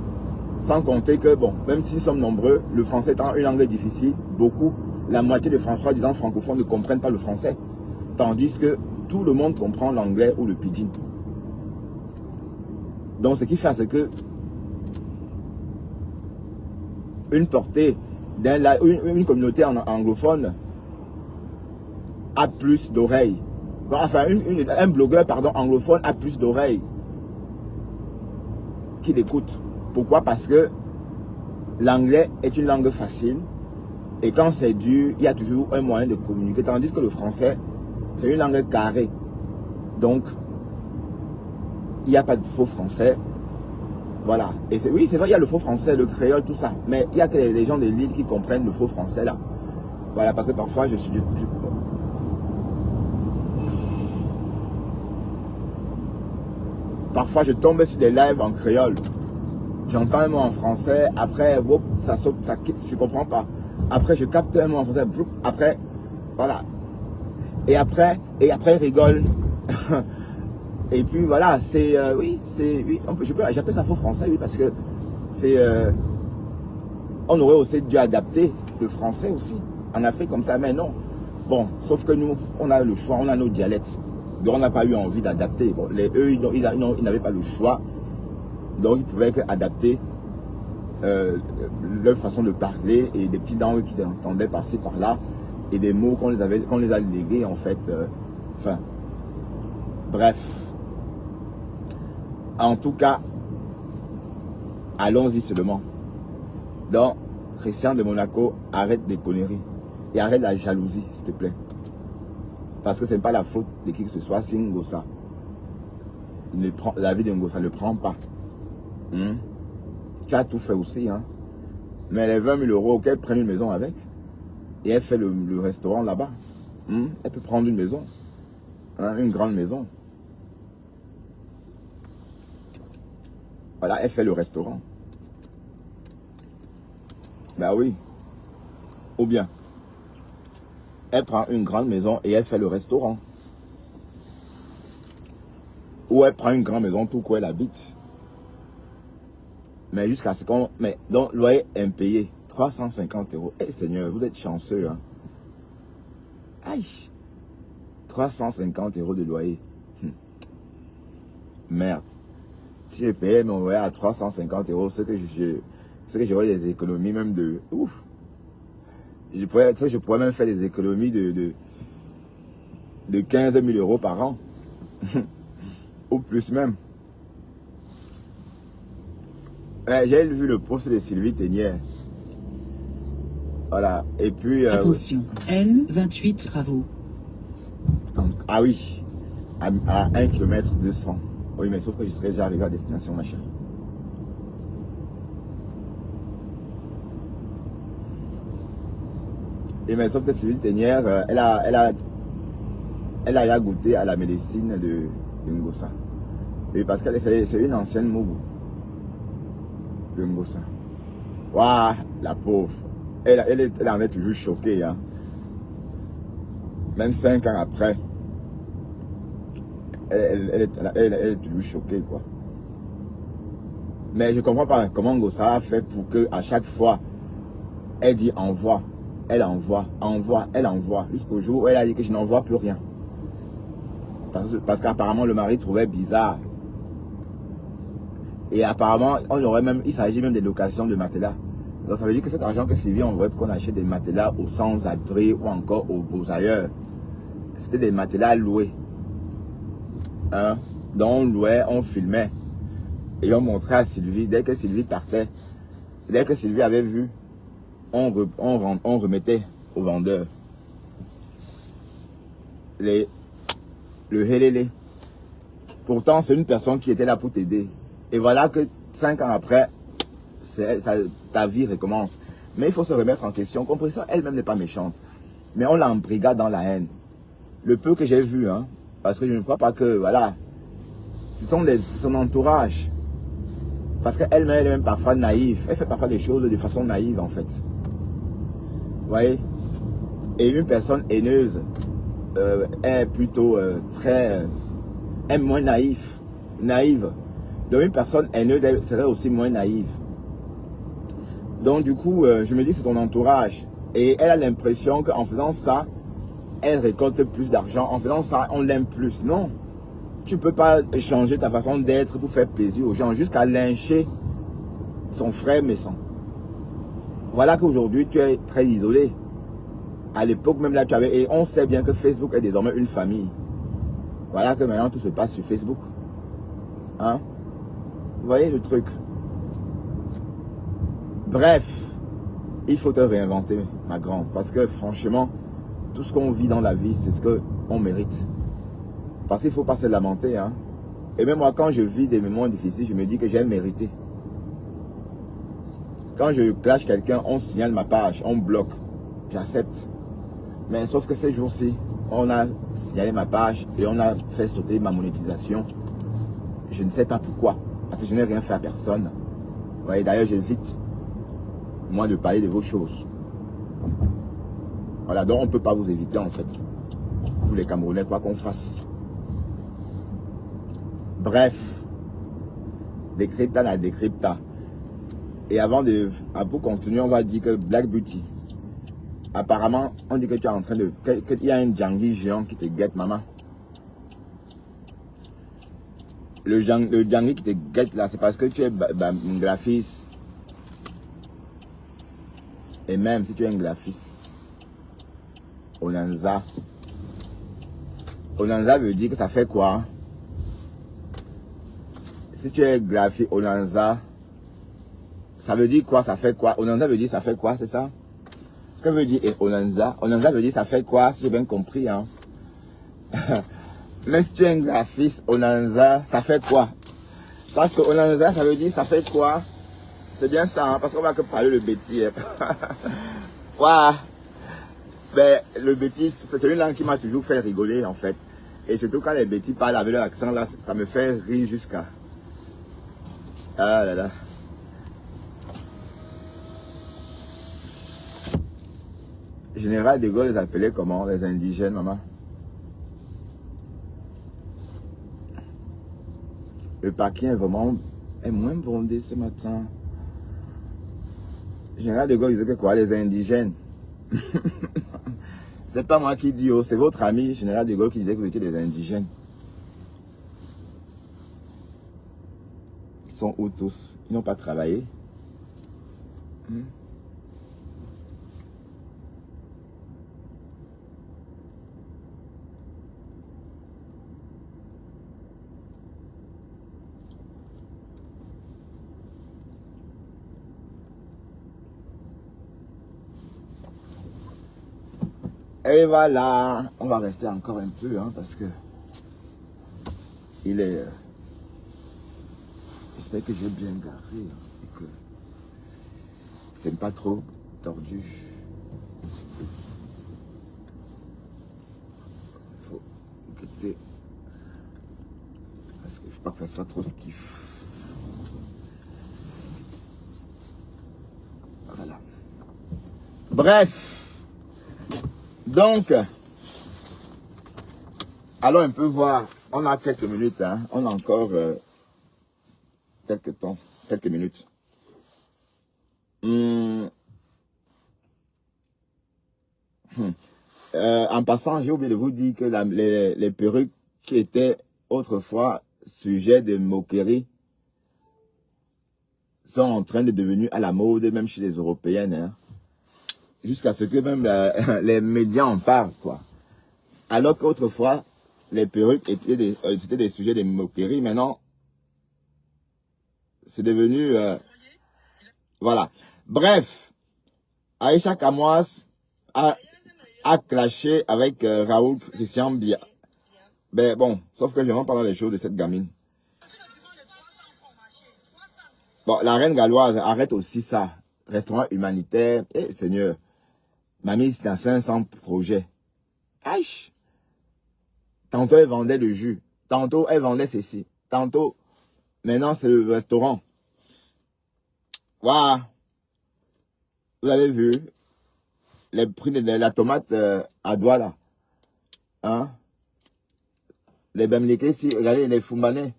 Speaker 1: sans compter que, bon, même si nous sommes nombreux, le français étant une langue difficile, la moitié des Français disant francophones ne comprennent pas le français. Tandis que tout le monde comprend l'anglais ou le pidgin. Donc ce qui fait c'est que une portée une communauté anglophone a plus d'oreilles. Enfin, un blogueur anglophone a plus d'oreilles qui l'écoute. Pourquoi? Parce que l'anglais est une langue facile et quand c'est dur, il y a toujours un moyen de communiquer. Tandis que le français, c'est une langue carrée. Donc, il n'y a pas de faux français. Voilà. Et oui, c'est vrai, il y a le faux français, le créole, tout ça. Mais il y a que les gens de l'île qui comprennent le faux français là. Voilà, parce que parfois, parfois, je tombe sur des lives en créole. J'entends un mot en français. Après, ça saute, ça quitte, je ne comprends pas. Après, je capte un mot en français. Après, voilà. Et après, il rigole. Et puis voilà, oui, j'appelle ça faux français, oui, parce que on aurait aussi dû adapter le français aussi, en Afrique comme ça, mais non. Bon, sauf que nous, on a le choix, on a nos dialectes. Donc on n'a pas eu envie d'adapter. Bon, eux, ils n'avaient pas le choix. Donc ils pouvaient adapter leur façon de parler et des petits langues qu'ils entendaient par-ci, par-là, et des mots qu'on les a légués en fait. Enfin, bref. En tout cas, allons-y seulement. Donc, Christian de Monaco, arrête des conneries. Et arrête la jalousie, s'il te plaît. Parce que ce n'est pas la faute de qui que ce soit, si Ngossa. La vie de Ngossa ne prend pas. Tu as tout fait aussi. Hein. Mais les 20 000 euros, qu'elle prenne une maison avec. Et elle fait le restaurant là-bas. Elle peut prendre une maison. Hein, une grande maison. Voilà, elle fait le restaurant. Ben oui. Ou bien, elle prend une grande maison et elle fait le restaurant. Ou elle prend une grande maison tout où elle habite. Mais jusqu'à ce qu'on... Mais donc, loyer impayé, 350 euros. Eh Seigneur, vous êtes chanceux, hein. Aïe. 350 euros de loyer. Merde. Si je payais mon loyer à 350 euros, c'est que j'aurais des économies même de... Ouf. Je pourrais même faire des économies de 15 000 euros par an. Ou plus même. J'ai vu le post de Sylvie Ténière. Voilà. Et puis...
Speaker 2: Attention, N28 travaux.
Speaker 1: Donc, ah oui. À 1 km 200. Oui, mais sauf que je serais déjà arrivé à destination, ma chérie. Et mais sauf que Sylvie Ténière, elle a déjà goûté à la médecine de Ngossa. Et parce qu'elle c'est une ancienne Mougou de Ngossa. Waouh, la pauvre. Elle en est toujours choquée. Hein. Même 5 ans après, elle est toujours choquée, quoi. Mais je ne comprends pas comment Ngossa a fait pour que à chaque fois, elle dit envoie. Elle envoie, elle envoie. Jusqu'au jour où elle a dit que je n'envoie plus rien. Parce qu'apparemment, le mari trouvait bizarre. Et apparemment, il s'agit même des locations de matelas. Donc ça veut dire que cet argent que Sylvie envoyait pour qu'on achète des matelas aux sans-abri ou encore aux ailleurs, c'était des matelas loués. Hein? Donc on louait, on filmait. Et on montrait à Sylvie, dès que Sylvie partait, dès que Sylvie avait vu, on remettait aux vendeurs le hélélé. Pourtant, c'est une personne qui était là pour t'aider. Et voilà que 5 ans après, ta vie recommence. Mais il faut se remettre en question. Compréhension, elle-même n'est pas méchante. Mais on l'embrigade dans la haine. Le peu que j'ai vu, hein, parce que je ne crois pas que, voilà, ce sont son entourage. Parce qu'elle-même, elle est même parfois naïve. Elle fait parfois des choses de façon naïve, en fait. Vous voyez? Et une personne haineuse est plutôt est moins naïve. Donc une personne haineuse, elle serait aussi moins naïve. Donc du coup, je me dis c'est ton entourage. Et elle a l'impression qu'en faisant ça, elle récolte plus d'argent. En faisant ça, on l'aime plus. Non. Tu ne peux pas changer ta façon d'être pour faire plaisir aux gens jusqu'à lyncher son frère méchant. Voilà qu'aujourd'hui, tu es très isolé. À l'époque, même là, tu avais... Et on sait bien que Facebook est désormais une famille. Voilà que maintenant, tout se passe sur Facebook. Hein? Vous voyez le truc? Bref, il faut te réinventer, ma grande. Parce que franchement, tout ce qu'on vit dans la vie, c'est ce qu'on mérite. Parce qu'il ne faut pas se lamenter. Hein? Et même moi, quand je vis des moments difficiles, je me dis que j'ai mérité. Quand je clash quelqu'un, on signale ma page, on bloque. J'accepte. Mais sauf que ces jours-ci, on a signalé ma page et on a fait sauter ma monétisation. Je ne sais pas pourquoi. Parce que je n'ai rien fait à personne. Vous voyez, d'ailleurs, j'évite, moi, de parler de vos choses. Voilà, donc on ne peut pas vous éviter, en fait. Vous, les Camerounais, quoi qu'on fasse. Bref. Décrypta la décrypta. Et pour continuer, on va dire que Black Beauty, apparemment, on dit que tu es en train de... qu'il y a un Djangui géant qui te guette, maman. Le Djangui qui te guette là, c'est parce que tu es un graphiste. Et même si tu es un graphiste, Onanza. Onanza veut dire que ça fait quoi? Si tu es graphiste, Onanza... Ça veut dire quoi? Ça fait quoi? Onanza veut dire ça fait quoi? C'est ça? Que veut dire Onanza? Onanza veut dire ça fait quoi? Si j'ai bien compris. Hein? Mais si tu es un graphiste, Onanza, ça fait quoi? Parce que Onanza, ça veut dire ça fait quoi? C'est bien ça, hein, parce qu'on va que parler le bêtis. Waouh. Ben, le bêtis, c'est une langue qui m'a toujours fait rigoler, en fait. Et surtout quand les bêtis parlent avec leur accent, là, ça me fait rire jusqu'à... Ah là là. Général de Gaulle les appelait comment, les indigènes, maman? Le parking est moins bondé ce matin. Général de Gaulle disait que quoi, les indigènes? C'est pas moi qui dis, oh, c'est votre ami Général de Gaulle qui disait que vous étiez des indigènes. Ils sont où tous? Ils n'ont pas travaillé. Et voilà, on va rester encore un peu, hein, parce que il est... J'espère que j'ai bien garé, hein, et que c'est pas trop tordu. Il faut guetter, parce qu'il ne faut pas que ça soit trop skiff. Voilà. Bref. Donc, allons un peu voir. On a quelques minutes, hein. On a encore quelques temps, quelques minutes. En passant, j'ai oublié de vous dire que les perruques qui étaient autrefois sujets de moquerie sont en train de devenir à la mode, même chez les Européennes, hein. Jusqu'à ce que même les médias en parlent, quoi. Alors qu'autrefois, les perruques c'était des sujets de moquerie. Maintenant, c'est devenu... voilà. Bref, Aïcha Kamoas a clashé avec Raoul Christian Bia. Ben bon, sauf que je vais parler des choses de cette gamine. Bon, la reine galloise arrête aussi ça. Restaurant humanitaire. Eh, Seigneur, mamie, c'est dans 500 projets. Aïe! Tantôt, elle vendait le jus. Tantôt, elle vendait ceci. Tantôt, maintenant, c'est le restaurant. Waouh! Vous avez vu les prix de la tomate à Douala. Hein? Les Bamileke ici, regardez, les Fumbanais.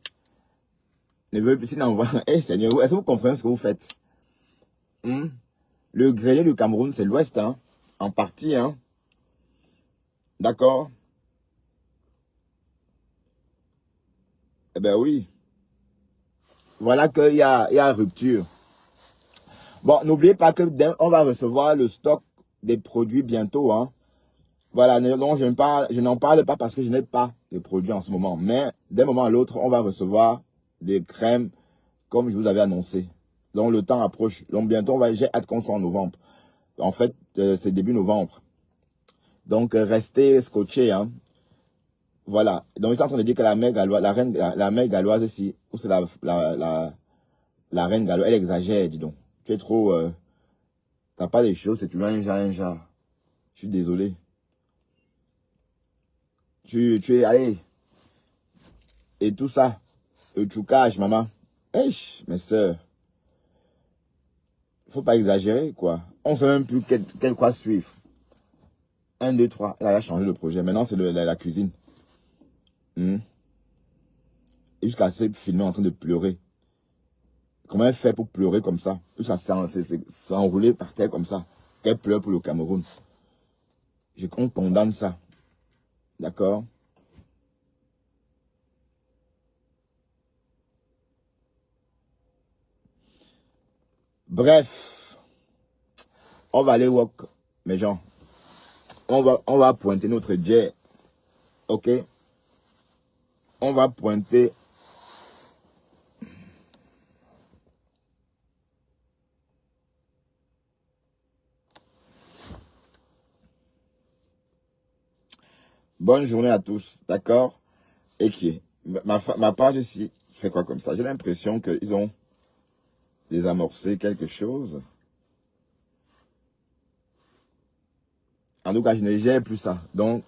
Speaker 1: Ne veulent plus n'envoyer. Eh, Seigneur, est-ce que vous comprenez ce que vous faites? Le grenier du Cameroun, c'est l'Ouest, hein? En partie, hein? D'accord? Eh ben oui. Voilà qu'il y a rupture. Bon, n'oubliez pas que on va recevoir le stock des produits bientôt, hein? Voilà, non, je n'en parle pas parce que je n'ai pas de produits en ce moment. Mais d'un moment à l'autre, on va recevoir des crèmes comme je vous avais annoncé. Donc le temps approche. Donc bientôt, j'ai hâte qu'on soit en novembre. En fait, c'est début novembre. Donc restez scotchés, hein. Voilà. Donc ils sont en train de dire que la mère galloise, la mère galloise ici, ou c'est la reine galloise, elle exagère, dis donc. Tu es trop... t'as pas les choses, c'est tu un genre. Je suis désolé. Tu es, allez. Et tout ça. Le choucage, maman. Eich, mes soeurs. Faut pas exagérer, quoi. On sait même plus quel quoi suivre. 1, 2, 3. Elle a changé le projet. Maintenant, c'est la cuisine. Et jusqu'à se filmer en train de pleurer. Comment elle fait pour pleurer comme ça? Jusqu'à s'enrouler par terre comme ça. Qu'elle pleure pour le Cameroun. On condamne ça. D'accord? Bref. On va aller walk, mes gens. On va pointer notre jet. Ok? On va pointer. Bonne journée à tous, d'accord? Et qui est ma page ici fait quoi comme ça? J'ai l'impression qu'ils ont désamorcer quelque chose. En tout cas, je ne gère plus ça. Donc,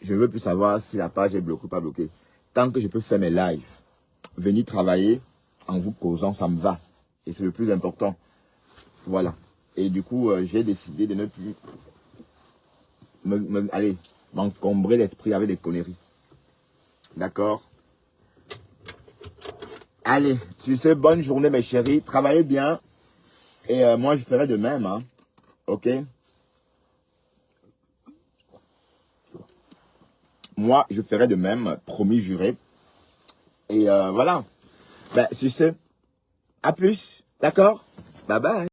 Speaker 1: je ne veux plus savoir si la page est bloquée ou pas bloquée. Tant que je peux faire mes lives, venir travailler en vous causant, ça me va. Et c'est le plus important. Voilà. Et du coup, j'ai décidé de ne plus m'encombrer l'esprit avec des conneries. D'accord? Allez, sur ce, bonne journée mes chéris. Travaillez bien. Et moi, je ferai de même. Hein. Ok? Moi, je ferai de même. Promis, juré. Et voilà. Ben, sur ce, à plus. D'accord? Bye bye.